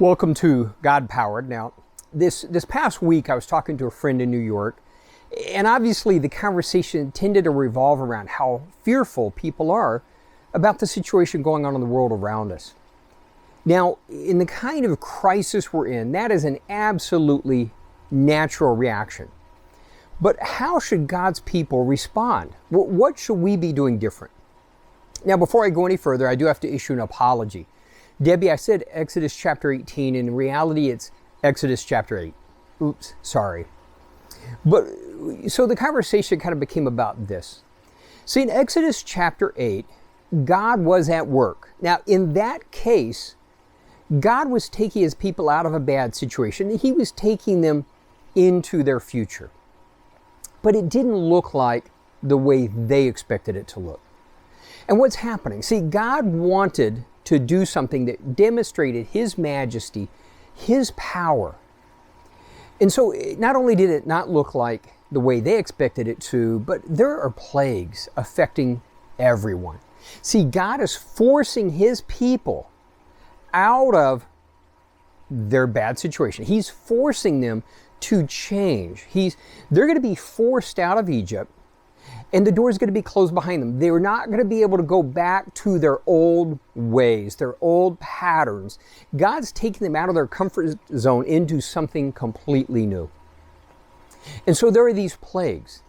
Welcome to God Powered. Now, this past week I was talking to a friend in New York, and obviously the conversation tended to revolve around how fearful people are about the situation going on in the world around us. Now, in the kind of crisis we're in, that is an absolutely natural reaction. But how should God's people respond? What should we be doing different? Now, before I go any further, I do have to issue an apology. Debbie, I said Exodus chapter 18, and in reality it's Exodus chapter 8. Oops, sorry. But so the conversation kind of became about this. See, in Exodus chapter 8, God was at work. Now, in that case, God was taking his people out of a bad situation. He was taking them into their future. But it didn't look like the way they expected it to look. And what's happening? See, God wanted to do something that demonstrated his majesty, his power. And so not only did it not look like the way they expected it to, but there are plagues affecting everyone. See, God is forcing his people out of their bad situation. He's forcing them to change. They're going to be forced out of Egypt, and the door is going to be closed behind them. They're not going to be able to go back to their old ways, their old patterns. God's taking them out of their comfort zone into something completely new. And so there are these plagues.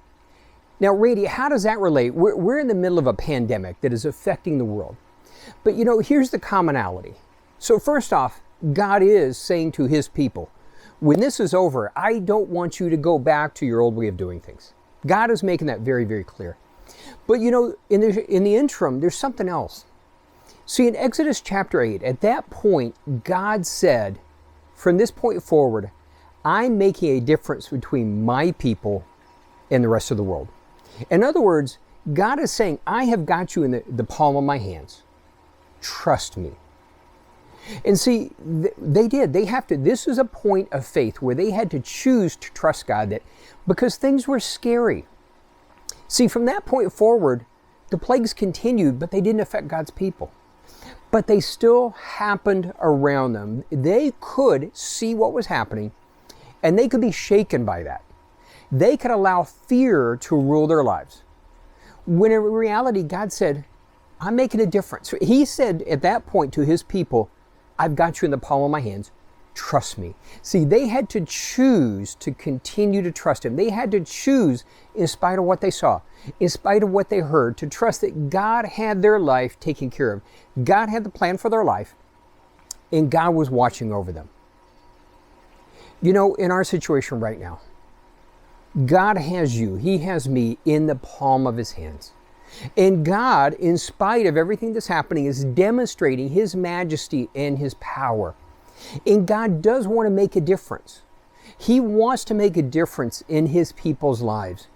Now, Randy, how does that relate? We're in the middle of a pandemic that is affecting the world. But here's the commonality. So first off, God is saying to his people, when this is over, I don't want you to go back to your old way of doing things. God is making that very, very clear. But in the interim, there's something else. See, in Exodus chapter 8, at that point, God said, from this point forward, I'm making a difference between my people and the rest of the world. In other words, God is saying, I have got you in the palm of my hands. Trust me. And see, they did. This is a point of faith where they had to choose to trust God because things were scary. See, from that point forward, the plagues continued, but they didn't affect God's people. But they still happened around them. They could see what was happening, and they could be shaken by that. They could allow fear to rule their lives. When in reality, God said, I'm making a difference. He said at that point to his people, I've got you in the palm of my hands. Trust me. See, they had to choose to continue to trust him. They had to choose, in spite of what they saw, in spite of what they heard, to trust that God had their life taken care of. God had the plan for their life, and God was watching over them. In our situation right now, God has you, he has me in the palm of his hands. And God, in spite of everything that's happening, is demonstrating his majesty and his power. And God does want to make a difference. He wants to make a difference in his people's lives.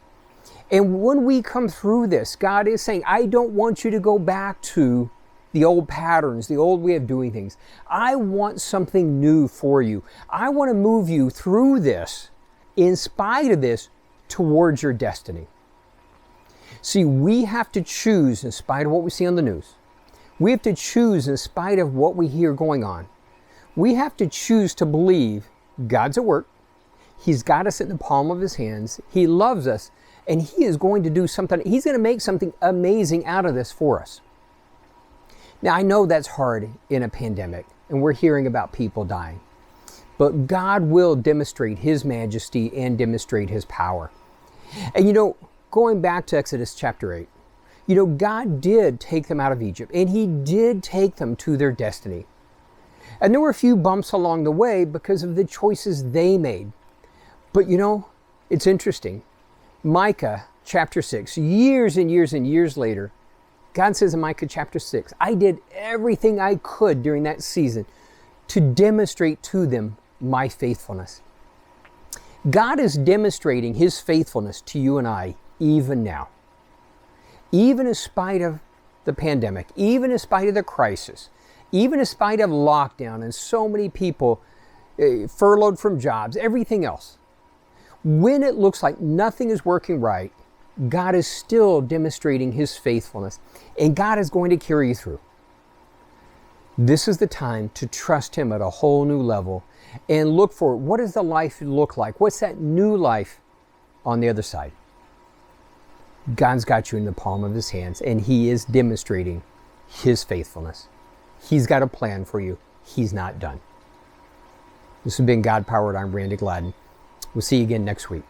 And when we come through this, God is saying, I don't want you to go back to the old patterns, the old way of doing things. I want something new for you. I want to move you through this, in spite of this, towards your destiny. See, we have to choose in spite of what we see on the news. We have to choose in spite of what we hear going on. We have to choose to believe God's at work. He's got us in the palm of his hands. He loves us, and he is going to do something. He's going to make something amazing out of this for us. Now, I know that's hard in a pandemic, and we're hearing about people dying. But God will demonstrate his majesty and demonstrate his power. And going back to Exodus chapter 8, God did take them out of Egypt, and he did take them to their destiny. And there were a few bumps along the way because of the choices they made. But it's interesting. Micah chapter 6, years and years and years later, God says in Micah chapter 6, I did everything I could during that season to demonstrate to them my faithfulness. God is demonstrating his faithfulness to you and I even now. Even in spite of the pandemic, even in spite of the crisis, even in spite of lockdown and so many people furloughed from jobs, everything else. When it looks like nothing is working right, God is still demonstrating his faithfulness, and God is going to carry you through. This is the time to trust Him at a whole new level and look for, what does the life look like? What's that new life on the other side? God's got you in the palm of His hands, and He is demonstrating His faithfulness. He's got a plan for you. He's not done. This has been God Powered. I'm Randy Gladden. We'll see you again next week.